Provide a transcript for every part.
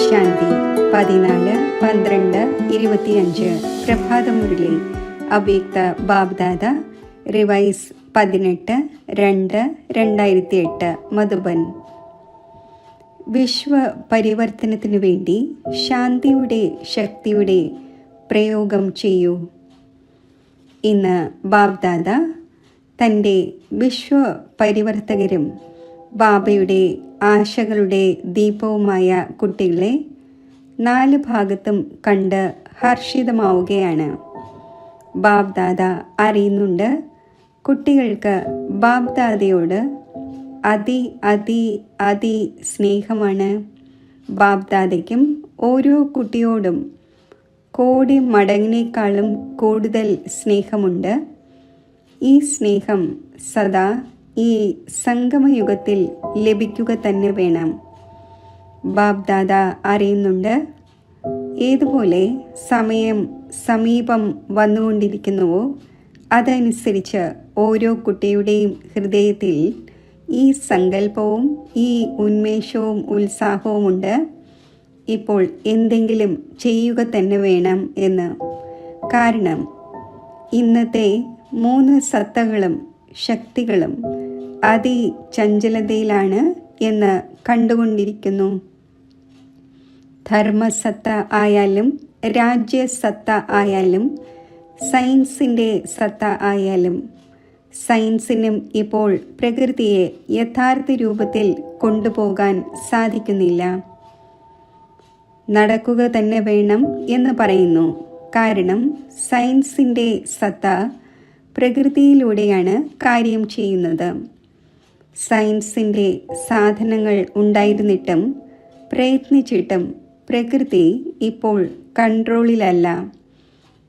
ശാന്തി 14-12-25 പ്രഭാതമുരളി അവ്യക്ത ബാബ്ദാദ റിവൈസ് 18-2-2008 മധുബൻ. വിശ്വ പരിവർത്തനത്തിനു വേണ്ടി ശാന്തിയുടെ ശക്തിയുടെ പ്രയോഗം ചെയ്യൂ. ഇന്ന് ബാബ്ദാദ തൻ്റെ വിശ്വ പരിവർത്തകരും ബാബയുടെ ആശകളുടെ ദീപവുമായ കുട്ടികളെ 4 ഭാഗത്തും കണ്ട് ഹർഷിതമാവുകയാണ്. ബാബ്ദാദ അറിയുന്നുണ്ട്, കുട്ടികൾക്ക് ബാബ്ദാദയോട് അതി അതി അതി സ്നേഹമാണ്. ബാബ്ദാദയ്ക്കും ഓരോ കുട്ടിയോടും കോടി മടങ്ങിനേക്കാളും കൂടുതൽ സ്നേഹമുണ്ട്. ഈ സ്നേഹം സദാ ഈ സംഗമയുഗത്തിൽ ലഭിക്കുക തന്നെ വേണം. ബാബ്ദാദ അറിയുന്നുണ്ട്, ഏതുപോലെ സമയം സമീപം വന്നുകൊണ്ടിരിക്കുന്നുവോ അതനുസരിച്ച് ഓരോ കുട്ടിയുടെയും ഹൃദയത്തിൽ ഈ സങ്കല്പവും ഈ ഉന്മേഷവും ഉത്സാഹവുമുണ്ട്. ഇപ്പോൾ എന്തെങ്കിലും ചെയ്യുക തന്നെ വേണം എന്ന്. കാരണം ഇന്നത്തെ 3 സത്തകളും ശക്തികളും അതിചഞ്ചലതയിലാണ് എന്ന് കണ്ടുകൊണ്ടിരിക്കുന്നു. ധർമ്മസത്ത ആയാലും രാജ്യസത്ത ആയാലും സയൻസിൻ്റെ സത്ത ആയാലും സയൻസിനും ഇപ്പോൾ പ്രകൃതിയെ യഥാർത്ഥ രൂപത്തിൽ കൊണ്ടുപോകാൻ സാധിക്കുന്നില്ല. നടക്കുക തന്നെ വേണം എന്ന് പറയുന്നു. കാരണം സയൻസിൻ്റെ സത്ത പ്രകൃതിയിലൂടെയാണ് കാര്യം ചെയ്യുന്നത്. സയൻസിൻ്റെ സാധനങ്ങൾ ഉണ്ടായിരുന്നിട്ടും പ്രയത്നിച്ചിട്ടും പ്രകൃതി ഇപ്പോൾ കൺട്രോളിലല്ല.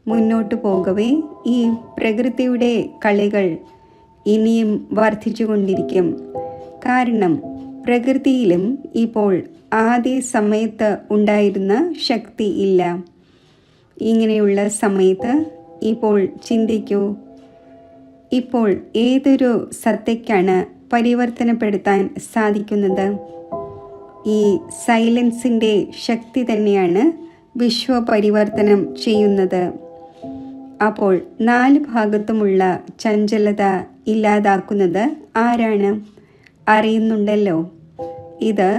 മുന്നോട്ടു പോകവേ ഈ പ്രകൃതിയുടെ കളികൾ ഇനിയും വർദ്ധിച്ചുകൊണ്ടിരിക്കും. കാരണം പ്രകൃതിയിലും ഇപ്പോൾ ആദ്യ സമയത്ത് ഉണ്ടായിരുന്ന ശക്തി ഇല്ല. ഇങ്ങനെയുള്ള സമയത്ത് ഇപ്പോൾ ചിന്തിക്കൂ, ഇപ്പോൾ ഏതൊരു സത്തയ്ക്കാണ് പരിവർത്തനപ്പെടുത്താൻ സാധിക്കുന്നത്? ഈ സൈലൻസിൻ്റെ ശക്തി തന്നെയാണ് വിശ്വപരിവർത്തനം ചെയ്യുന്നത്. അപ്പോൾ 4 ഭാഗത്തുമുള്ള ചഞ്ചലത ഇല്ലാതാക്കുന്നത് ആരാണ്? അറിയുന്നുണ്ടല്ലോ, ഇത്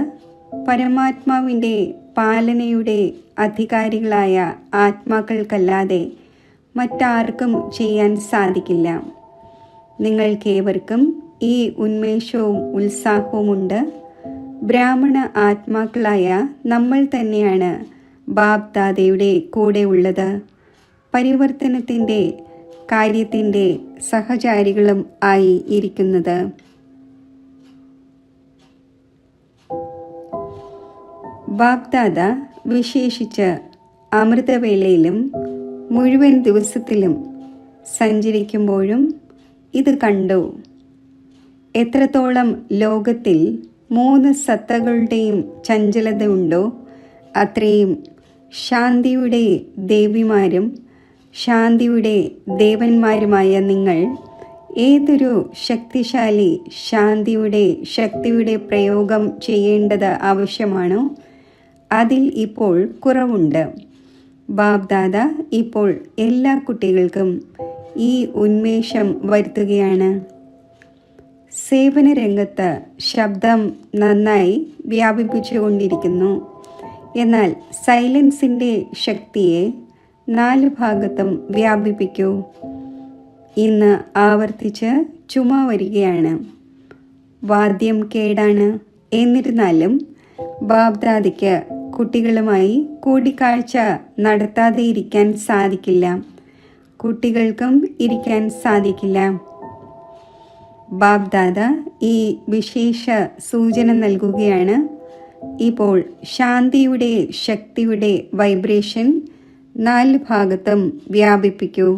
പരമാത്മാവിൻ്റെ പാലനയുടെ അധികാരികളായ ആത്മാക്കൾക്കല്ലാതെ മറ്റാർക്കും ചെയ്യാൻ സാധിക്കില്ല. നിങ്ങൾക്കേവർക്കും ഈ ഉന്മേഷവും ഉത്സാഹവുമുണ്ട്. ബ്രാഹ്മണ ആത്മാക്കളായ നമ്മൾ തന്നെയാണ് ബാബ്ദാദയുടെ കൂടെ ഉള്ളത്. പരിവർത്തനത്തിൻ്റെ കാര്യത്തിൻ്റെ സഹചാരികളും ആയി ഇരിക്കുന്നത്. ബാബ്ദാദ വിശേഷിച്ച് അമൃതവേളയിലും മുഴുവൻ ദിവസത്തിലും സഞ്ചരിക്കുമ്പോഴും ഇത് കണ്ടു. എത്രത്തോളം ലോകത്തിൽ 3 സത്തകളുടെയും ചഞ്ചലത ഉണ്ടോ അത്രയും ശാന്തിയുടെ ദേവിമാരും ശാന്തിയുടെ ദേവന്മാരുമായ നിങ്ങൾ ഏതൊരു ശക്തിശാലി ശാന്തിയുടെ ശക്തിയുടെ പ്രയോഗം ചെയ്യേണ്ടത് ആവശ്യമാണോ അതിൽ ഇപ്പോൾ കുറവുണ്ട്. ബാബ്ദാദ ഇപ്പോൾ എല്ലാ കുട്ടികൾക്കും ഈ ഉന്മേഷം വരുത്തുകയാണ്. സേവന രംഗത്ത് ശബ്ദം നന്നായി വ്യാപിപ്പിച്ചുകൊണ്ടിരിക്കുന്നു. എന്നാൽ സൈലൻസിൻ്റെ ശക്തിയെ 4 ഭാഗത്തും വ്യാപിപ്പിക്കൂ. ഇന്ന് ആവർത്തിച്ച് ചുമ വരികയാണ്. വാദ്യം കേടാണ്. എന്നിരുന്നാലും ബാബ്ദാദയ്ക്ക് കുട്ടികളുമായി കൂടിക്കാഴ്ച നടത്താതെ ഇരിക്കാൻ സാധിക്കില്ല. കുട്ടികൾക്കും ഇരിക്കാൻ സാധിക്കില്ല. ബാബ്ദാദ ഈ വിശേഷ സൂചന നൽകുകയാണ്. ഇപ്പോൾ ശാന്തിയുടെ ശക്തിയുടെ വൈബ്രേഷൻ 4 ഭാഗത്തും വ്യാപിപ്പിക്കൂ.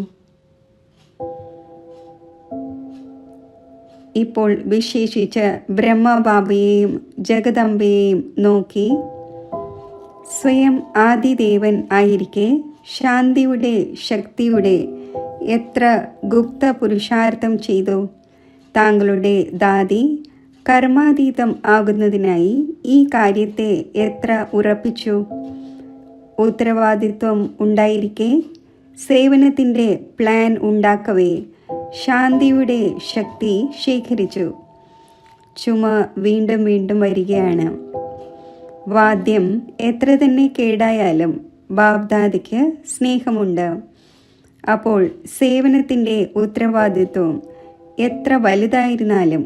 ഇപ്പോൾ വിശേഷിച്ച് ബ്രഹ്മബാബയെയും ജഗദംബയെയും നോക്കി സ്വയം ആദിദേവൻ ആയിരിക്കെ ശാന്തിയുടെ ശക്തിയുടെ എത്ര ഗുപ്ത പുരുഷാർത്ഥം ചെയ്തു. താങ്കളുടെ ദാതി കർമാതീതം ആകുന്നതിനായി ഈ കാര്യത്തെ എത്ര ഉറപ്പിച്ചു? ഉത്തരവാദിത്വം ഉണ്ടായിരിക്കെ സേവനത്തിൻ്റെ പ്ലാൻ ഉണ്ടാക്കവേ ശാന്തിയുടെ ശക്തി ശേഖരിച്ചു. ചുമ വീണ്ടും വീണ്ടും വരികയാണ്. വാദ്യം എത്ര തന്നെ കേടായാലും ബാബ്ദാദയ്ക്ക് സ്നേഹമുണ്ട്. അപ്പോൾ സേവനത്തിൻ്റെ ഉത്തരവാദിത്വം എത്ര വലുതായിരുന്നാലും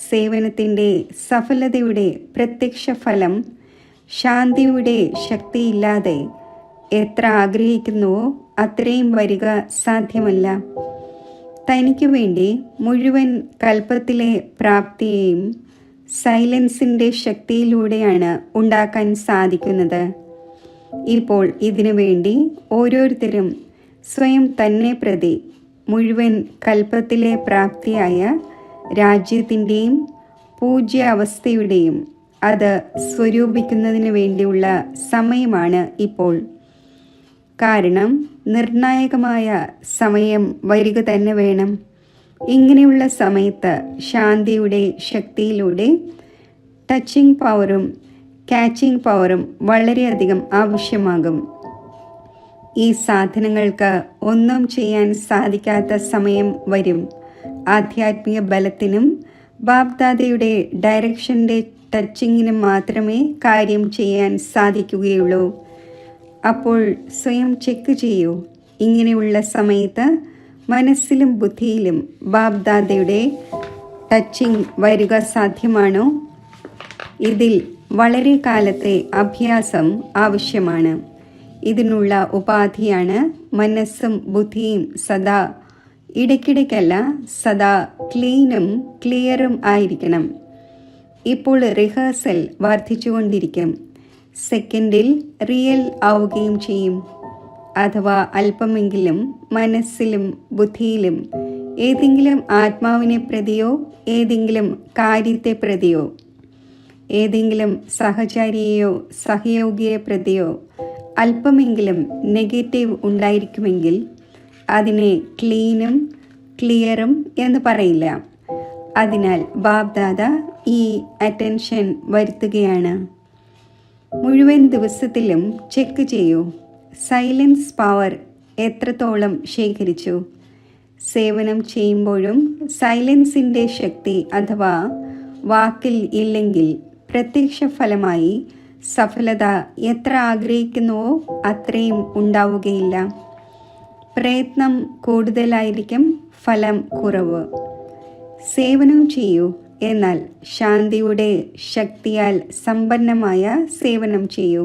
സേവനത്തിൻ്റെ സഫലതയുടെ പ്രത്യക്ഷ ഫലം ശാന്തിയുടെ ശക്തിയില്ലാതെ എത്ര ആഗ്രഹിക്കുന്നുവോ അത്രയും വരിക സാധ്യമല്ല. തനിക്കു വേണ്ടി മുഴുവൻ കൽപ്പത്തിലെ പ്രാപ്തിയെയും സൈലൻസിൻ്റെ ശക്തിയിലൂടെയാണ് ഉണ്ടാക്കാൻ സാധിക്കുന്നത്. ഇപ്പോൾ ഇതിനു വേണ്ടി ഓരോരുത്തരും സ്വയം തന്നെ പ്രതി മുഴുവൻ കൽപ്പത്തിലെ പ്രാപ്തിയായ രാജ്യത്തിൻ്റെയും പൂജ്യാവസ്ഥയുടെയും അത് സ്വരൂപിക്കുന്നതിന് വേണ്ടിയുള്ള സമയമാണ് ഇപ്പോൾ. കാരണം നിർണായകമായ സമയം വരിക തന്നെ വേണം. ഇങ്ങനെയുള്ള സമയത്ത് ശാന്തിയുടെ ശക്തിയിലൂടെ ടച്ചിങ് പവറും ക്യാച്ചിങ് പവറും വളരെയധികം ആവശ്യമാകും. ഈ സാധനങ്ങൾക്ക് ഒന്നും ചെയ്യാൻ സാധിക്കാത്ത സമയം വരും. ആധ്യാത്മിക ബലത്തിനും ബാബ്ദാദയുടെ ഡയറക്ഷൻ്റെ ടച്ചിങ്ങിനും മാത്രമേ കാര്യം ചെയ്യാൻ സാധിക്കുകയുള്ളൂ. അപ്പോൾ സ്വയം ചെക്ക് ചെയ്യൂ. ഇങ്ങനെയുള്ള സമയത്ത് മനസ്സിലും ബുദ്ധിയിലും ബാബ്ദാദയുടെ ടച്ചിങ് വരിക സാധ്യമാണോ? ഇതിൽ വളരെ കാലത്തെ അഭ്യാസം ആവശ്യമാണ്. ഇതിനുള്ള ഉപാധിയാണ് മനസ്സും ബുദ്ധിയും സദാ, ഇടയ്ക്കിടയ്ക്കല്ല, സദാ ക്ലീനും ക്ലിയറും ആയിരിക്കണം. ഇപ്പോൾ റിഹേഴ്സൽ വർദ്ധിച്ചുകൊണ്ടിരിക്കും. സെക്കൻഡിൽ റിയൽ ആവുകയും ചെയ്യും. അഥവാ അല്പമെങ്കിലും മനസ്സിലും ബുദ്ധിയിലും ഏതെങ്കിലും ആത്മാവിനെ പ്രതിയോ ഏതെങ്കിലും കാര്യത്തെ പ്രതിയോ ഏതെങ്കിലും സഹചാരിയെയോ സഹയോഗിയെ പ്രതിയോ അല്പമെങ്കിലും നെഗറ്റീവ് ഉണ്ടായിരിക്കുമെങ്കിൽ അതിനെ ക്ലീനും ക്ലിയറും എന്ന് പറയില്ല. അതിനാൽ ബാബ്ദാദ ഈ അറ്റൻഷൻ വരുത്തുകയാണ്. മുഴുവൻ ദിവസത്തിലും ചെക്ക് ചെയ്യൂ. സൈലൻസ് പവർ എത്രത്തോളം ശേഖരിച്ചു. സേവനം ചെയ്യുമ്പോഴും സൈലൻസിൻ്റെ ശക്തി അഥവാ വാക്കിൽ ഇല്ലെങ്കിൽ പ്രത്യക്ഷ ഫലമായി സഫലത എത്ര ആഗ്രഹിക്കുന്നുവോ അത്രയും ഉണ്ടാവുകയില്ല. പ്രയത്നം കൂടുതലായിരിക്കും, ഫലം കുറവ്. സേവനം ചെയ്യൂ, എന്നാൽ ശാന്തിയുടെ ശക്തിയാൽ സമ്പന്നമായ സേവനം ചെയ്യൂ.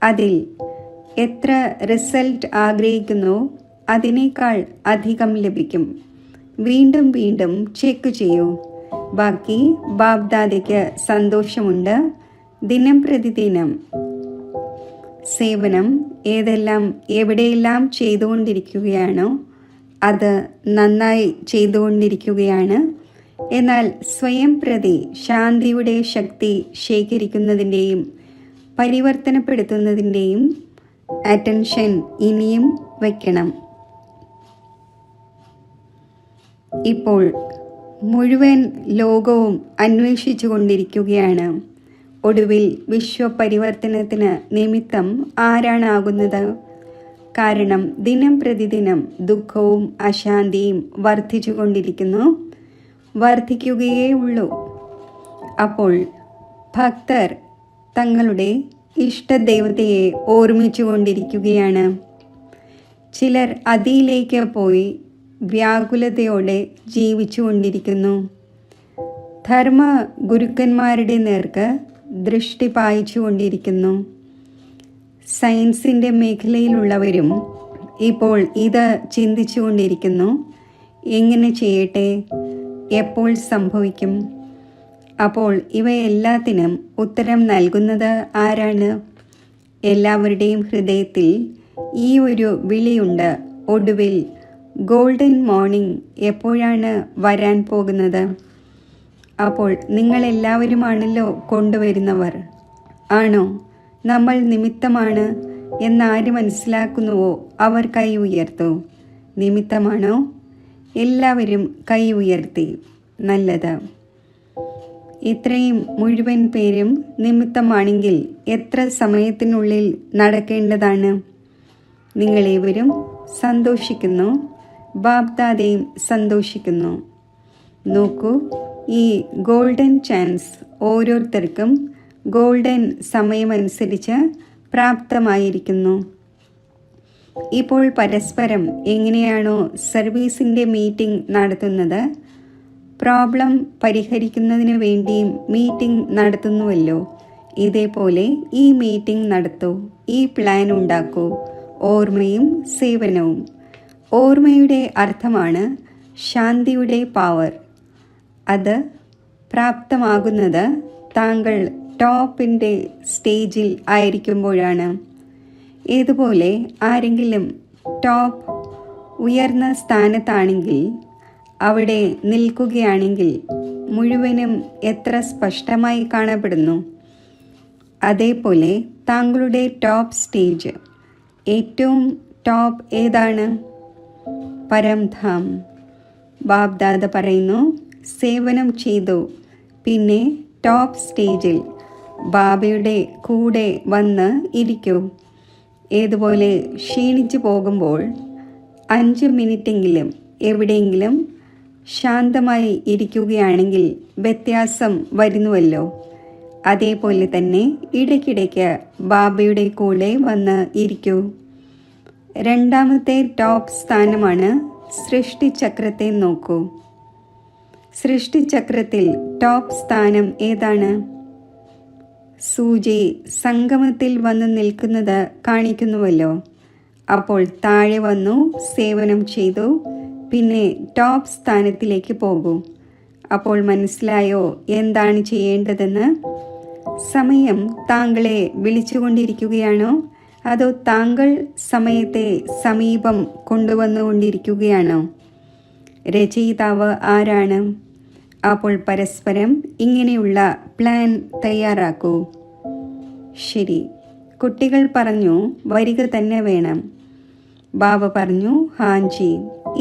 അതിൽ എത്ര റിസൾട്ട് ആഗ്രഹിക്കുന്നുവോ അതിനേക്കാൾ അധികം ലഭിക്കും. വീണ്ടും വീണ്ടും ചെക്ക് ചെയ്യൂ. ബാക്കി ബാബ്ദാദയ്ക്ക് സന്തോഷമുണ്ട്. ദിനം പ്രതിദിനം സേവനം ഏതെല്ലാം എവിടെയെല്ലാം ചെയ്തുകൊണ്ടിരിക്കുകയാണോ അത് നന്നായി ചെയ്തുകൊണ്ടിരിക്കുകയാണ്. എന്നാൽ സ്വയം പ്രതി ശാന്തിയുടെ ശക്തി ശേഖരിക്കുന്നതിൻ്റെയും പരിവർത്തനപ്പെടുത്തുന്നതിൻ്റെയും അറ്റൻഷൻ ഇനിയും വയ്ക്കണം. ഇപ്പോൾ മുഴുവൻ ലോകവും അന്വേഷിച്ചു കൊണ്ടിരിക്കുകയാണ്. ഒടുവിൽ വിശ്വപരിവർത്തനത്തിന് നിമിത്തം ആരാണാകുന്നത്? കാരണം ദിനം പ്രതിദിനം ദുഃഖവും അശാന്തിയും വർദ്ധിച്ചു കൊണ്ടിരിക്കുന്നു, വർദ്ധിക്കുകയേ ഉള്ളൂ. അപ്പോൾ ഭക്തർ തങ്ങളുടെ ഇഷ്ടദൈവതയെ ഓർമ്മിച്ചു കൊണ്ടിരിക്കുകയാണ്. ചിലർ അതിലേക്ക് പോയി വ്യാകുലതയോടെ ജീവിച്ചു കൊണ്ടിരിക്കുന്നു. ധർമ്മ ഗുരുക്കന്മാരുടെ നേർക്ക് ദൃഷ്ടി പായിച്ചു കൊണ്ടിരിക്കുന്നു. സയൻസിൻ്റെ മേഖലയിലുള്ളവരും ഇപ്പോൾ ഇത് ചിന്തിച്ചു കൊണ്ടിരിക്കുന്നു. എങ്ങനെ ചെയ്യട്ടെ? എപ്പോൾ സംഭവിക്കും? അപ്പോൾ ഇവയെല്ലാത്തിനും ഉത്തരം നൽകുന്നത് ആരാണ്? എല്ലാവരുടെയും ഹൃദയത്തിൽ ഈ ഒരു വിളിയുണ്ട്. ഒടുവിൽ ഗോൾഡൻ മോർണിംഗ് എപ്പോഴാണ് വരാൻ പോകുന്നത്? അപ്പോൾ നിങ്ങളെല്ലാവരുമാണല്ലോ കൊണ്ടുവരുന്നവർ. ആണോ? നമ്മൾ നിമിത്തമാണ് എന്നാര് മനസ്സിലാക്കുന്നുവോ അവർ കൈ ഉയർത്തൂ. നിമിത്തമാണോ? എല്ലാവരും കൈ ഉയർത്തി. നല്ലത്. ഇത്രയും മുഴുവൻ പേരും നിമിത്തമാണെങ്കിൽ എത്ര സമയത്തിനുള്ളിൽ നടക്കേണ്ടതാണ്? നിങ്ങളേവരും സന്തോഷിക്കുന്നു, ബാബ്ദാദയും സന്തോഷിക്കുന്നു. നോക്കൂ, ഈ ഗോൾഡൻ ചാൻസ് ഓരോരുത്തർക്കും ഗോൾഡൻ സമയമനുസരിച്ച് പ്രാപ്തമായിരിക്കുന്നു. ഇപ്പോൾ പരസ്പരം എങ്ങനെയാണോ സർവീസിൻ്റെ മീറ്റിംഗ് നടത്തുന്നത്, പ്രോബ്ലം പരിഹരിക്കുന്നതിന് വേണ്ടിയും മീറ്റിംഗ് നടത്തുന്നുവല്ലോ, ഇതേപോലെ ഈ മീറ്റിംഗ് നടത്തൂ, ഈ പ്ലാൻ ഉണ്ടാക്കൂ. ഓർമ്മയും സേവനവും. ഓർമ്മയുടെ അർത്ഥമാണ് ശാന്തിയുടെ പവർ. അത് പ്രാപ്തമാകുന്നത് താങ്കൾ ടോപ്പിൻ്റെ സ്റ്റേജിൽ ആയിരിക്കുമ്പോഴാണ്. ഇതുപോലെ ആരെങ്കിലും ടോപ്പ് ഉയർന്ന സ്ഥാനത്താണെങ്കിൽ, അവിടെ നിൽക്കുകയാണെങ്കിൽ മുഴുവനും എത്ര സ്പഷ്ടമായി കാണപ്പെടുന്നു. അതേപോലെ താങ്കളുടെ ടോപ്പ് സ്റ്റേജ്, ഏറ്റവും ടോപ്പ് ഏതാണ്? പരംധാം. ബാബ്ദാദ പറയുന്നു, സേവനം ചെയ്തു, പിന്നെ ടോപ്പ് സ്റ്റേജിൽ ബാബയുടെ കൂടെ വന്ന് ഇരിക്കൂ. ഏതുപോലെ ക്ഷീണിച്ചു പോകുമ്പോൾ 5 മിനിറ്റെങ്കിലും എവിടെയെങ്കിലും ശാന്തമായി ഇരിക്കുകയാണെങ്കിൽ വ്യത്യാസം വരുന്നുവല്ലോ, അതേപോലെ തന്നെ ഇടയ്ക്കിടയ്ക്ക് ബാബയുടെ കൂടെ വന്ന് ഇരിക്കൂ. രണ്ടാമത്തെ ടോപ്പ് സ്ഥാനമാണ് സൃഷ്ടിചക്രത്തെ നോക്കൂ. സൃഷ്ടിചക്രത്തിൽ ടോപ്പ് സ്ഥാനം ഏതാണ്? സൂചി സംഗമത്തിൽ വന്ന് നിൽക്കുന്നത് കാണിക്കുന്നുവല്ലോ. അപ്പോൾ താഴെ വന്നു സേവനം ചെയ്തു, പിന്നെ ടോപ്പ് സ്ഥാനത്തിലേക്ക് പോകൂ. അപ്പോൾ മനസ്സിലായോ എന്താണ് ചെയ്യേണ്ടതെന്ന്? സമയം താങ്കളെ വിളിച്ചുകൊണ്ടിരിക്കുകയാണോ, അതോ താങ്കൾ സമയത്തെ സമീപം കൊണ്ടുവന്നുകൊണ്ടിരിക്കുകയാണോ? രചയിതാവ് ആരാണ്? അപ്പോൾ പരസ്പരം ഇങ്ങനെയുള്ള പ്ലാൻ തയ്യാറാക്കൂ. ശരി, കുട്ടികൾ പറഞ്ഞു വരിക തന്നെ വേണം. ബാബ പറഞ്ഞു, ഹാൻജി.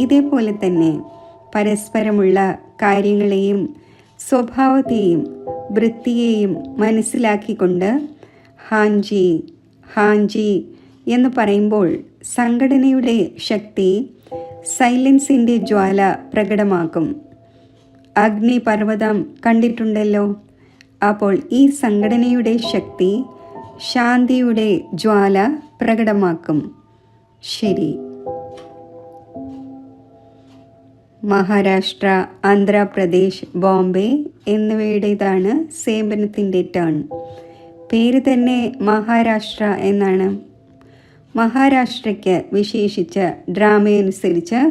ഇതേപോലെ തന്നെ പരസ്പരമുള്ള കാര്യങ്ങളെയും സ്വഭാവത്തെയും വൃത്തിയെയും മനസ്സിലാക്കിക്കൊണ്ട് ഹാൻജി ഹാൻജി എന്ന് പറയുമ്പോൾ സംഘടനയുടെ ശക്തി സൈലൻസിൻ്റെ ജ്വാല പ്രകടമാക്കും. അഗ്നിപർവ്വതം കണ്ടിട്ടുണ്ടല്ലോ. അപ്പോൾ ഈ സംഘടനയുടെ ശക്തി ശാന്തിയുടെ ജ്വാല പ്രകടമാക്കും. ശരി. മഹാരാഷ്ട്ര, ആന്ധ്രാപ്രദേശ്, ബോംബെ എന്നിവയുടേതാണ് സേവനത്തിൻ്റെ ടേൺ. പേര് തന്നെ മഹാരാഷ്ട്ര എന്നാണ്. മഹാരാഷ്ട്രയ്ക്ക് വിശേഷിച്ച് ഡ്രാമയനുസരിച്ച്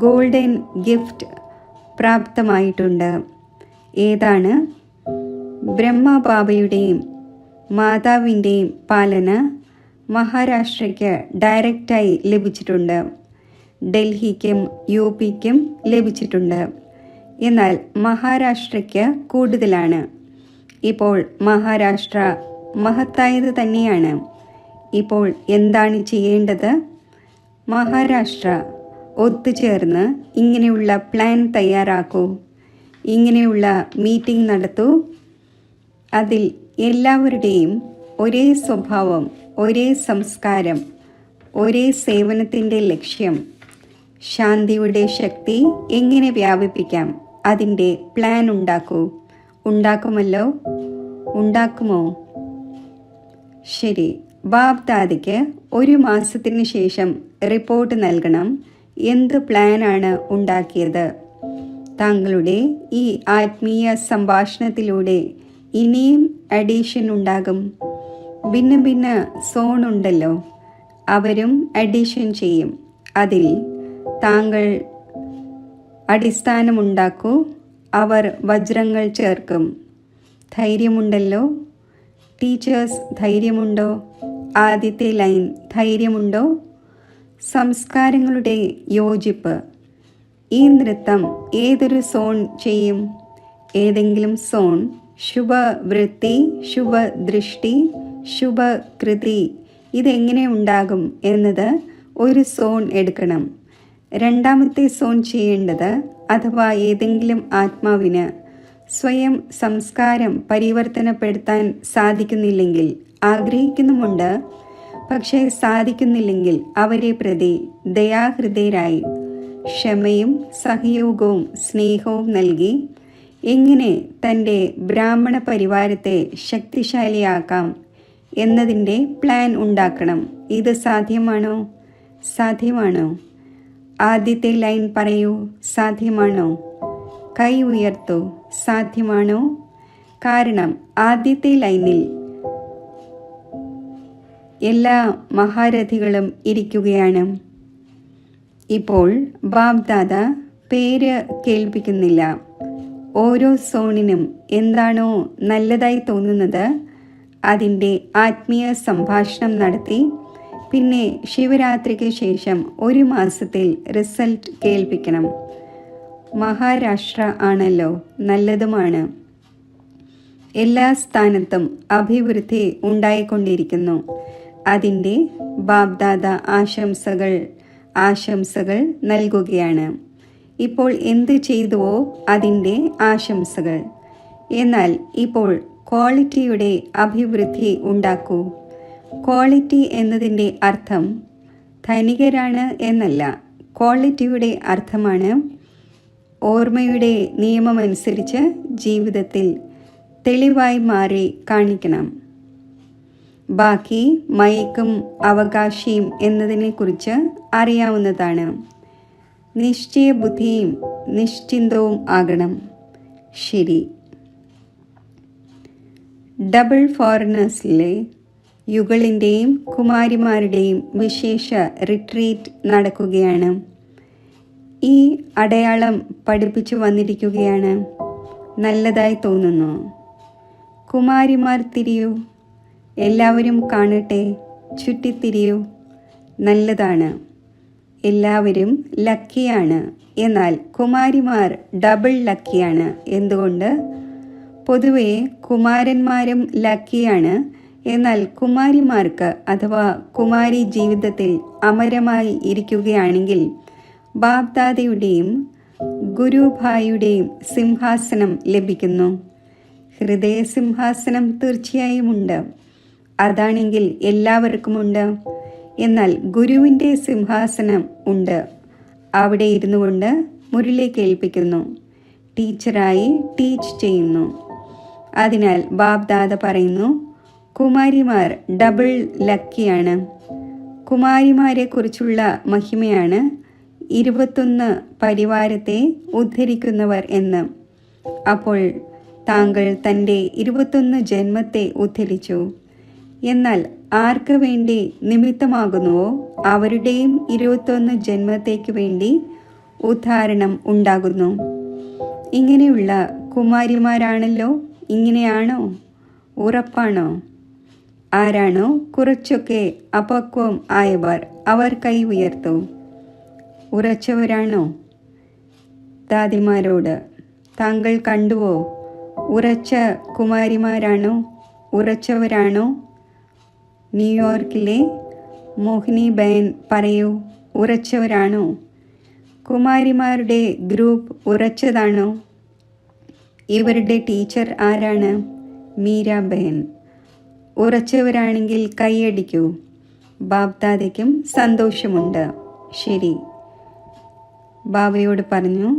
ഗോൾഡൻ ഗിഫ്റ്റ് പ്രാപ്തമായിട്ടുണ്ട്. ഏതാണ്? ബ്രഹ്മബാബയുടെയും മാതാവിൻ്റെയും പാലന മഹാരാഷ്ട്രയ്ക്ക് ഡയറക്റ്റായി ലഭിച്ചിട്ടുണ്ട്. ഡൽഹിക്കും യുപിക്കും ലഭിച്ചിട്ടുണ്ട്. എന്നാൽ മഹാരാഷ്ട്രയ്ക്ക് കൂടുതലാണ്. ഇപ്പോൾ മഹാരാഷ്ട്ര മഹത്തായത് തന്നെയാണ്. ഇപ്പോൾ എന്താണ് ചെയ്യേണ്ടത്? മഹാരാഷ്ട്ര ഒത്തുചേർന്ന് ഇങ്ങനെയുള്ള പ്ലാൻ തയ്യാറാക്കൂ, ഇങ്ങനെയുള്ള മീറ്റിംഗ് നടത്തൂ. അതിൽ എല്ലാവരുടെയും ഒരേ സ്വഭാവം, ഒരേ സംസ്കാരം, ഒരേ സേവനത്തിൻ്റെ ലക്ഷ്യം, ശാന്തിയുടെ ശക്തി എങ്ങനെ വ്യാപിപ്പിക്കാം, അതിൻ്റെ പ്ലാൻ ഉണ്ടാക്കൂ. ഉണ്ടാക്കുമല്ലോ? ഉണ്ടാക്കുമോ? ശരി. ബാബ്ദാദയ്ക്ക് 1 മാസത്തിന് ശേഷം റിപ്പോർട്ട് നൽകണം. എന്ത് പ്ലാനാണ് ഉണ്ടാക്കിയത്? താങ്കളുടെ ഈ ആത്മീയ സംഭാഷണത്തിലൂടെ ഇനിയും അഡീഷൻ ഉണ്ടാകും. ഭിന്ന ഭിന്ന സോൺ ഉണ്ടല്ലോ, അവരും അഡീഷൻ ചെയ്യും. അതിൽ താങ്കൾ അടിസ്ഥാനമുണ്ടാക്കൂ, അവർ വജ്രങ്ങൾ ചേർക്കും. ധൈര്യമുണ്ടല്ലോ? ടീച്ചേഴ്സ് ധൈര്യമുണ്ടോ? ആദ്യത്തെ ലൈൻ ധൈര്യമുണ്ടോ? സംസ്കാരങ്ങളുടെ യോജിപ്പ്. ഈ നൃത്തം ഏതൊരു സോൺ ചെയ്യും? ഏതെങ്കിലും സോൺ ശുഭവൃത്തി, ശുഭദൃഷ്ടി, ശുഭകൃതി ഇതെങ്ങനെ ഉണ്ടാകും എന്നത് ഒരു സോൺ എടുക്കണം. രണ്ടാമത്തെ സോൺ ചെയ്യേണ്ടത്, അഥവാ ഏതെങ്കിലും ആത്മാവിന് സ്വയം സംസ്കാരം പരിവർത്തനപ്പെടുത്താൻ സാധിക്കുന്നില്ലെങ്കിൽ, ആഗ്രഹിക്കുന്നുമുണ്ട്, പക്ഷേ സാധിക്കുന്നില്ലെങ്കിൽ അവരെ പ്രതി ദയാഹൃദയരായി ക്ഷമയും സഹയോഗവും സ്നേഹവും നൽകി എങ്ങനെ തൻ്റെ ബ്രാഹ്മണ പരിവാരത്തെ ശക്തിശാലിയാക്കാം എന്നതിൻ്റെ പ്ലാൻ ഉണ്ടാക്കണം. ഇത് സാധ്യമാണോ? സാധ്യമാണോ? ആദ്യത്തെ ലൈൻ പറയൂ. സാധ്യമാണോ? കൈ ഉയർത്തൂ. സാധ്യമാണോ? കാരണം ആദ്യത്തെ ലൈനിൽ എല്ലാ മഹാരഥികളും ഇരിക്കുകയാണ്. ഇപ്പോൾ ബാബ്ദാദ പേര് കേൾപ്പിക്കുന്നില്ല. ഓരോ സോണിനും എന്താണോ നല്ലതായി തോന്നുന്നത് അതിൻ്റെ ആത്മീയ സംഭാഷണം നടത്തി പിന്നെ ശിവരാത്രിക്ക് ശേഷം 1 മാസത്തിൽ റിസൾട്ട് കേൾപ്പിക്കണം. മഹാരാഷ്ട്ര ആണല്ലോ, നല്ലതുമാണ്. എല്ലാ സ്ഥാനത്തും അഭിവൃദ്ധി ഉണ്ടായിക്കൊണ്ടിരിക്കുന്നു. അതിൻ്റെ ബാബ്ദാദ ആശംസകൾ നൽകുകയാണ്. ഇപ്പോൾ എന്ത് ചെയ്തുവോ അതിൻ്റെ ആശംസകൾ. എന്നാൽ ഇപ്പോൾ ക്വാളിറ്റിയുടെ അഭിവൃദ്ധി ഉണ്ടാക്കൂ. ക്വാളിറ്റി എന്നതിൻ്റെ അർത്ഥം ധനികരാണ് എന്നല്ല. ക്വാളിറ്റിയുടെ അർത്ഥമാണ് ഓർമ്മയുടെ നിയമമനുസരിച്ച് ജീവിതത്തിൽ തെളിവായി മാറി കാണിക്കണം. ബാക്കി മയക്കും അവകാശിയും എന്നതിനെക്കുറിച്ച് അറിയാവുന്നതാണ്. നിശ്ചയബുദ്ധിയും നിശ്ചിന്തവും ആകണം. ശരി. ഡബിൾ ഫോറിനേഴ്സിലെ യുഗളിൻ്റെയും കുമാരിമാരുടെയും വിശേഷ റിട്രീറ്റ് നടക്കുകയാണ്. ഈ അടയാളം പഠിപ്പിച്ചു വന്നിരിക്കുകയാണ്. നല്ലതായി തോന്നുന്നു. കുമാരിമാർ തിരിയൂ. എല്ലാവരും കാണട്ടെ. ചുറ്റിത്തിരിയൂ. നല്ലതാണ്. എല്ലാവരും ലക്കിയാണ്. എന്നാൽ കുമാരിമാർ ഡബിൾ ലക്കിയാണ്. എന്തുകൊണ്ട്? പൊതുവെ കുമാരന്മാരും ലക്കിയാണ്. എന്നാൽ കുമാരിമാർക്ക് അഥവാ കുമാരി ജീവിതത്തിൽ അമരമായി ഇരിക്കുകയാണെങ്കിൽ ബാബ്ദാദയുടെയും ഗുരുഭായിയുടെയും സിംഹാസനം ലഭിക്കുന്നു. ഹൃദയസിംഹാസനം തീർച്ചയായും ഉണ്ട്. അതാണെങ്കിൽ എല്ലാവർക്കുമുണ്ട്. എന്നാൽ ഗുരുവിൻ്റെ സിംഹാസനം ഉണ്ട്. അവിടെ ഇരുന്നു കൊണ്ട് മുരളി കേൾപ്പിക്കുന്നു. ടീച്ചറായി ടീച്ച് ചെയ്യുന്നു. അതിനാൽ ബാബ്ദാദ പറയുന്നു, കുമാരിമാർ ഡബിൾ ലക്കിയാണ്. കുമാരിമാരെ കുറിച്ചുള്ള മഹിമയാണ് 21 പരിവാരത്തെ ഉദ്ധരിക്കുന്നവർ എന്ന്. അപ്പോൾ താങ്കൾ തൻ്റെ 21 ജന്മത്തെ ഉദ്ധരിച്ചു. എന്നാൽ ആർക്ക് വേണ്ടി നിമിത്തമാകുന്നുവോ അവരുടെയും 21 ജന്മത്തേക്ക് വേണ്ടി ഉദ്ധാരണം ഉണ്ടാകുന്നു. ഇങ്ങനെയുള്ള കുമാരിമാരാണല്ലോ. ഇങ്ങനെയാണോ? ഉറപ്പാണോ? ആരാണോ കുറച്ചൊക്കെ അപക്വം ആയവർ അവർ കൈ ഉയർത്തു. ഉറച്ചവരാണോ? ദാദിമാരോട് താങ്കൾ കണ്ടുവോ? ഉറച്ച കുമാരിമാരാണോ? ഉറച്ചവരാണോ? ന്യൂയോർക്കിലെ മോഹിനി ബഹൻ പറയൂ, ഉറച്ചവരാണോ? കുമാരിമാരുടെ ഗ്രൂപ്പ് ഉറച്ചതാണോ? ഇവരുടെ ടീച്ചർ ആരാണ്? മീര ബഹൻ. ഉറച്ചവരാണെങ്കിൽ കൈയടിക്കൂ. ബാബ്ദാദയ്ക്കും സന്തോഷമുണ്ട്. ശരി. ബാബയോട് പറഞ്ഞു,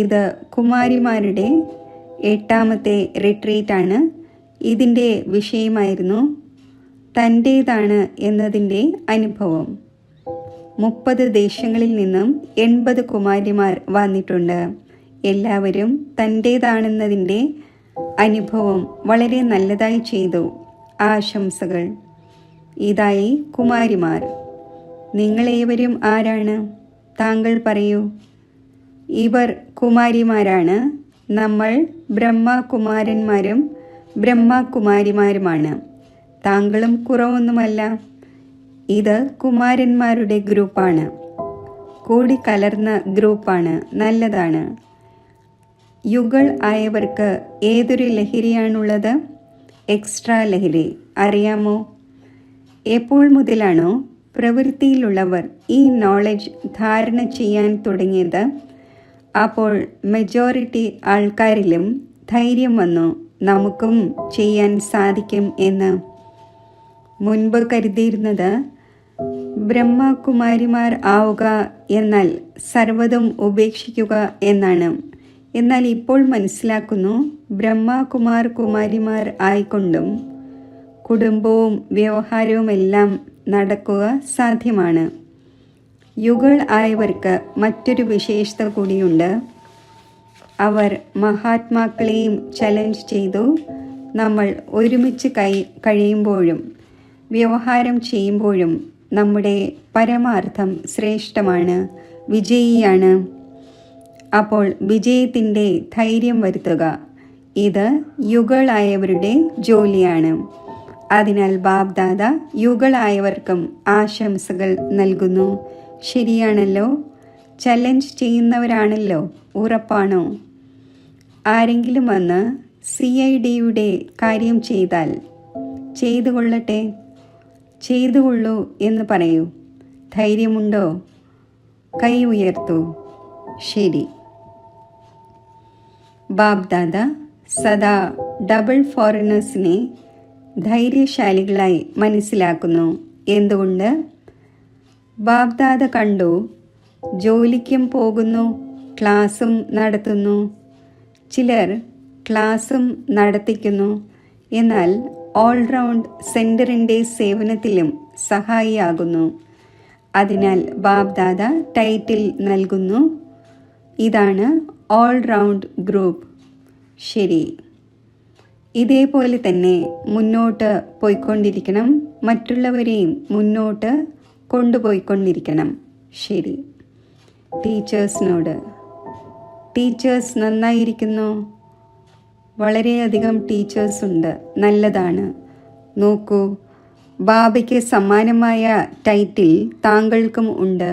ഇത് കുമാരിമാരുടെ 8ാമത്തെ റിട്രീറ്റാണ്. ഇതിൻ്റെ വിഷയമായിരുന്നു തൻ്റേതാണ് എന്നതിൻ്റെ അനുഭവം. 30 ദേശങ്ങളിൽ നിന്നും 80 കുമാരിമാർ വന്നിട്ടുണ്ട്. എല്ലാവരും തൻ്റേതാണെന്നതിൻ്റെ അനുഭവം വളരെ നല്ലതായി ചെയ്തു. ആശംസകൾ. ഇതായി കുമാരിമാർ. നിങ്ങളേവരും ആരാണ്? താങ്കൾ പറയൂ. ഇവർ കുമാരിമാരാണ്. നമ്മൾ ബ്രഹ്മകുമാരന്മാരും ബ്രഹ്മകുമാരിമാരുമാണ്. താങ്കളും കുറവൊന്നുമല്ല. ഇത് കുമാരന്മാരുടെ ഗ്രൂപ്പാണ്. കൂടിക്കലർന്ന ഗ്രൂപ്പാണ്. നല്ലതാണ്. യുഗൾ ആയവർക്ക് ഏതൊരു ലഹരിയാണുള്ളത്? എക്സ്ട്രാ ലഹരി. അറിയാമോ? എപ്പോൾ മുതലാണോ പ്രവൃത്തിയിലുള്ളവർ ഈ നോളജ് ധാരണ ചെയ്യാൻ തുടങ്ങിയത് അപ്പോൾ മെജോറിറ്റി ആൾക്കാരിലും ധൈര്യം വന്നു, നമുക്കും ചെയ്യാൻ സാധിക്കും എന്ന്. മുൻപ് കരുതിയിരുന്നത് ബ്രഹ്മകുമാരിമാർ ആവുക എന്നാൽ സർവ്വതും ഉപേക്ഷിക്കുക എന്നാണ്. എന്നാൽ ഇപ്പോൾ മനസ്സിലാക്കുന്നു, കുമാരിമാർ ആയിക്കൊണ്ടും കുടുംബവും വ്യവഹാരവുമെല്ലാം നടക്കുക സാധ്യമാണ്. യുഗൾ ആയവർക്ക് മറ്റൊരു വിശേഷത കൂടിയുണ്ട്. അവർ മഹാത്മാക്കളെയും ചലഞ്ച് ചെയ്തു. നമ്മൾ ഒരുമിച്ച് കഴിയുമ്പോഴും വ്യവഹാരം ചെയ്യുമ്പോഴും നമ്മുടെ പരമാർത്ഥം ശ്രേഷ്ഠമാണ്, വിജയിയാണ്. അപ്പോൾ വിജയത്തിൻ്റെ ധൈര്യം വരുത്തുക, ഇത് യുഗളായവരുടെ ജോലിയാണ്. അതിനാൽ ബാബ്ദാദ യുഗളായവർക്കും ആശംസകൾ നൽകുന്നു. ശരിയാണല്ലോ, ചലഞ്ച് ചെയ്യുന്നവരാണല്ലോ, ഉറപ്പാണോ? ആരെങ്കിലും വന്ന് CIDയുടെ കാര്യം ചെയ്താൽ ചെയ്തുകൊള്ളട്ടെ, ചെയ്തുകൊള്ളൂ എന്ന് പറയൂ. ധൈര്യമുണ്ടോ? കൈ ഉയർത്തൂ. ശരി. ബാബ്ദാദ സദാ ഡബിൾ ഫോറിനേഴ്സിനെ ധൈര്യശാലികളായി മനസ്സിലാക്കുന്നു. എന്തുകൊണ്ട്? ബാബ്ദാദ കണ്ടു, ജോലിക്കും പോകുന്നു, ക്ലാസ്സും നടത്തുന്നു. ചിലർ ക്ലാസ്സും നടത്തിക്കുന്നു, എന്നാൽ ഓൾറൗണ്ട് സെൻറ്ററിൻ്റെ സേവനത്തിലും സഹായിയാകുന്നു. അതിനാൽ ബാബ്ദാദ ടൈറ്റിൽ നൽകുന്നു, ഇതാണ് ഓൾറൗണ്ട് ഗ്രൂപ്പ്. ശരി. ഇതേപോലെ തന്നെ മുന്നോട്ട് പോയിക്കൊണ്ടിരിക്കണം, മറ്റുള്ളവരെയും മുന്നോട്ട് കൊണ്ടുപോയിക്കൊണ്ടിരിക്കണം. ശരി. ടീച്ചേഴ്സിനോട്, ടീച്ചേഴ്സ് നന്നായിരിക്കുന്നു, വളരെയധികം ടീച്ചേഴ്സ് ഉണ്ട്, നല്ലതാണ്. നോക്കൂ, ബാബയ്ക്ക് സമാനമായ ടൈറ്റിൽ താങ്കൾക്കും ഉണ്ട്.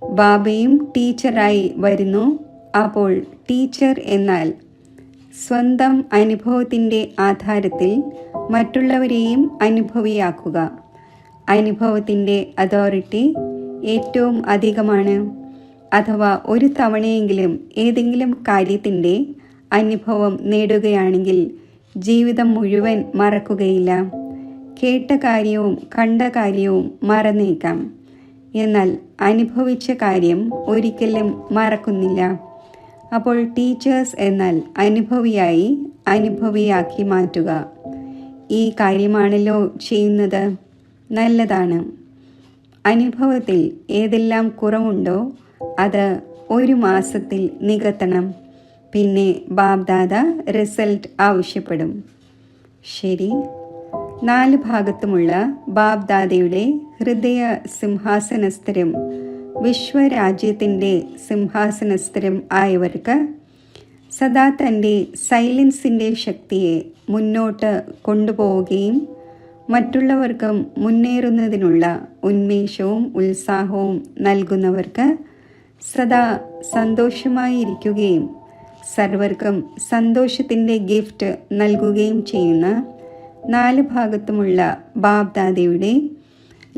ബാബയും ടീച്ചറായി വരുന്നു. അപ്പോൾ ടീച്ചർ എന്നാൽ സ്വന്തം അനുഭവത്തിൻ്റെ ആധാരത്തിൽ മറ്റുള്ളവരെയും അനുഭവിയാക്കുക. അനുഭവത്തിൻ്റെ അതോറിറ്റി ഏറ്റവും അധികമാണ്. അഥവാ ഒരു തവണയെങ്കിലും ഏതെങ്കിലും കാര്യത്തിൻ്റെ അനുഭവം നേടുകയാണെങ്കിൽ ജീവിതം മുഴുവൻ മറക്കുകയില്ല. കേട്ട കാര്യവും കണ്ട കാര്യവും മറന്നേക്കാം, എന്നാൽ അനുഭവിച്ച കാര്യം ഒരിക്കലും മറക്കുന്നില്ല. അപ്പോൾ ടീച്ചേഴ്സ് എന്നാൽ അനുഭവിയാക്കി മാറ്റുക. ഈ കാര്യമാണല്ലോ ചെയ്യുന്നത്, നല്ലതാണ്. അനുഭവത്തിൽ ഏതെല്ലാം കുറവുണ്ടോ അത് 1 മാസത്തിൽ നികത്തണം. പിന്നെ ബാബ്ദാദ റിസൾട്ട് ആവശ്യപ്പെടും. ശരി. 4 ഭാഗത്തുമുള്ള ബാബ്ദാദയുടെ ഹൃദയ സിംഹാസനസ്ഥരും വിശ്വരാജ്യത്തിൻ്റെ സിംഹാസനസ്ഥരും ആയവർക്ക് സദാ തൻ്റെ സൈലൻസിൻ്റെ ശക്തിയെ മുന്നോട്ട് കൊണ്ടുപോവുകയും മറ്റുള്ളവർക്കും മുന്നേറുന്നതിനുള്ള ഉന്മേഷവും ഉത്സാഹവും നൽകുന്നവർക്ക് സദാ സന്തോഷമായിരിക്കുകയും സർവർക്കും സന്തോഷത്തിൻ്റെ ഗിഫ്റ്റ് നൽകുകയും ചെയ്യുന്ന 4 ഭാഗത്തുമുള്ള ബാബ്ദാദയുടെ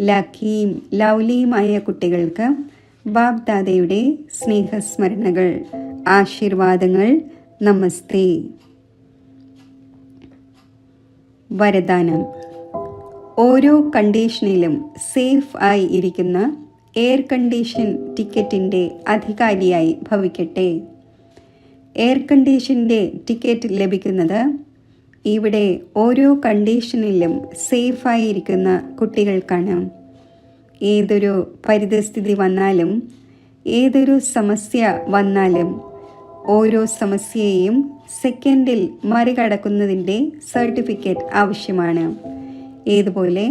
ലക്കിയും ലൗലിയുമായ കുട്ടികൾക്ക് ബാബ്ദാദയുടെ സ്നേഹസ്മരണകൾ, ആശീർവാദങ്ങൾ. നമസ്തേ. വരദാനം. ഓരോ കണ്ടീഷനിലും സേഫ് ആയി ഇരിക്കുന്ന എയർ കണ്ടീഷൻ ടിക്കറ്റിൻ്റെ അധികാരിയായി ഭവിക്കട്ടെ. എയർ കണ്ടീഷൻ്റെ ടിക്കറ്റ് ലഭിക്കുന്നത് ഇവിടെ ഓരോ കണ്ടീഷനിലും സേഫായിരിക്കുന്ന കുട്ടികൾക്കാണ്. ഏതൊരു പരിതസ്ഥിതി വന്നാലും ഏതൊരു സമസ്യ വന്നാലും ഓരോ സമസ്യയെയും സെക്കൻഡിൽ മറികടക്കുന്നതിൻ്റെ സർട്ടിഫിക്കറ്റ് ആവശ്യമാണ്. ഏതുപോലെ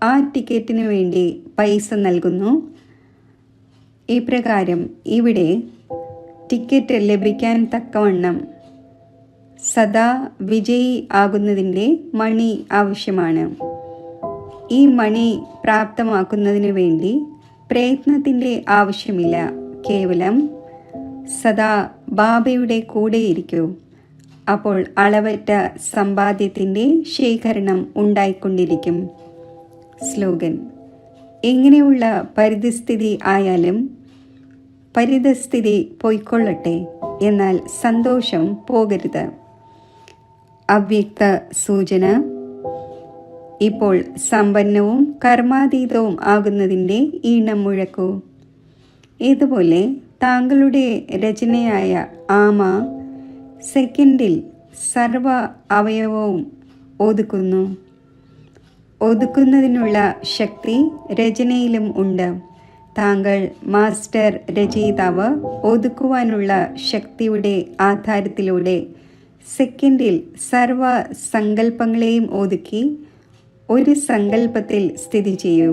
ആ ടിക്കറ്റിന് വേണ്ടി പൈസ നൽകുന്നു, ഇപ്രകാരം ഇവിടെ ടിക്കറ്റ് ലഭിക്കാൻ തക്കവണ്ണം സദാ വിജയി ആകുന്നതിൻ്റെ മണി ആവശ്യമാണ്. ഈ മണി പ്രാപ്തമാക്കുന്നതിന് വേണ്ടി പ്രയത്നത്തിൻ്റെ ആവശ്യമില്ല. കേവലം സദാ ബാബയുടെ കൂടെയിരിക്കൂ. അപ്പോൾ അളവറ്റ സമ്പാദ്യത്തിൻ്റെ ശേഖരണം ഉണ്ടായിക്കൊണ്ടിരിക്കും. സ്ലോഗൻ. എങ്ങനെയുള്ള പരിതസ്ഥിതി ആയാലും പരിതസ്ഥിതി പോയിക്കൊള്ളട്ടെ, എന്നാൽ സന്തോഷം പോകരുത്. അവ്യക്ത സൂചന: ഇപ്പോൾ സമ്പന്നവും കർമാതീതവും ആകുന്നതിൻ്റെ ഈണം മുഴക്കൂ. ഇതുപോലെ താങ്കളുടെ രചനയായ ആമ സെക്കൻഡിൽ സർവ അവയവവും ഒതുക്കുന്നതിനുള്ള ശക്തി രചനയിലും ഉണ്ട്. താങ്കൾ മാസ്റ്റർ രചയിതാവ് ഒതുക്കുവാനുള്ള ശക്തിയുടെ ആധാരത്തിലൂടെ സെക്കൻഡിൽ സർവ സങ്കല്പങ്ങളെയും ഒതുക്കി ഒരു സങ്കല്പത്തിൽ സ്ഥിതി ചെയ്യൂ.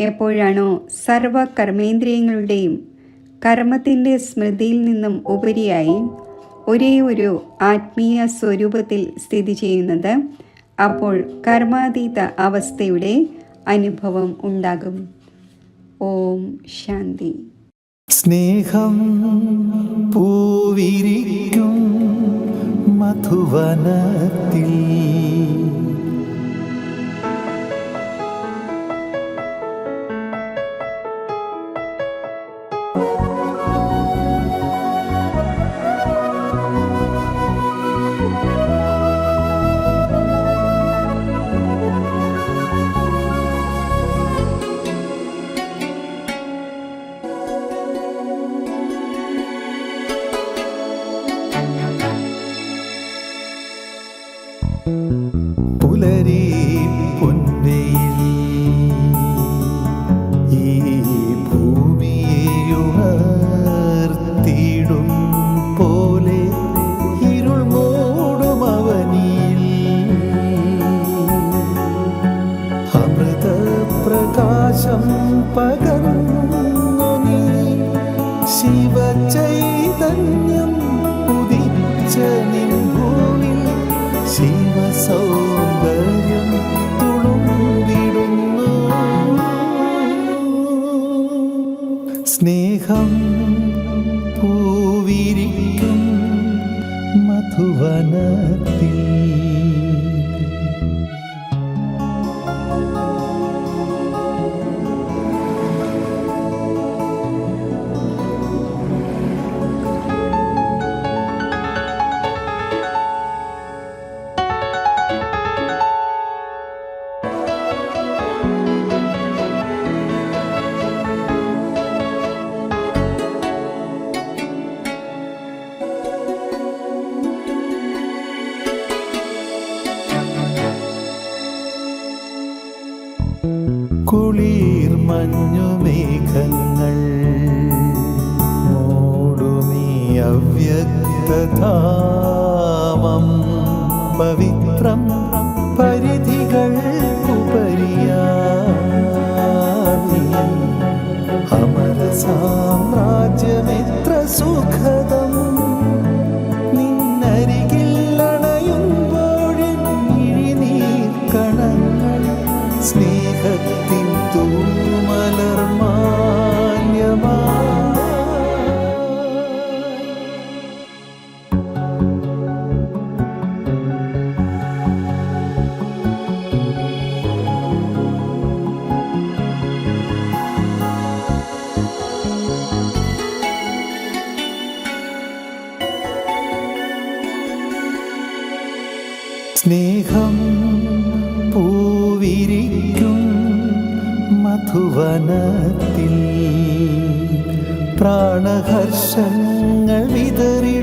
എപ്പോഴാണോ സർവ കർമ്മേന്ദ്രിയങ്ങളുടെയും കർമ്മത്തിൻ്റെ സ്മൃതിയിൽ നിന്നും ഉപരിയായി ഒരേ ഒരു ആത്മീയ സ്വരൂപത്തിൽ സ്ഥിതി ചെയ്യുന്നത്, അപ്പോൾ കർമാതീത അവസ്ഥയുടെ അനുഭവം ഉണ്ടാകും. ഓം ശാന്തി. സ്നേഹം പൂവിരിക്കും മധുവനത്തിൽ പുലരി പൊൻവെയിൽ ഈ ഭൂമിയെയുണർത്തിയിടും പോലെ ഇരുൾ മൂടും അവനിയിൽ അമൃതപ്രകാശം പകർന്നു നീ ശിവചൈതന്യം ഉദിച്ച നിൻ ഭൂവിൽ ശിവസൗന്ദര്യം തുളുമ്പിടുന്നു. സ്നേഹം പൂവിരിക്കും മധുവനത്തിൽ കുളിർ മഞ്ഞുമേഘങ്ങൾ മൂടുമീ അവ്യക്തധാമം പവിത്രം പരിധികൾ ഉപരിയായി അമര സാമ്രാജ്യമെത്ര സുഖദം നിന്നരികിൽ അണയുമ്പോഴിഴിനീർ കണങ്ങൾ സ്നേഹത്തിൻ തൂമലർമാല്യമാ സ്നേഹം പൂവിരിക്കും മധുവനത്തിൽ പ്രാണഹർഷങ്ങൾ വിതറി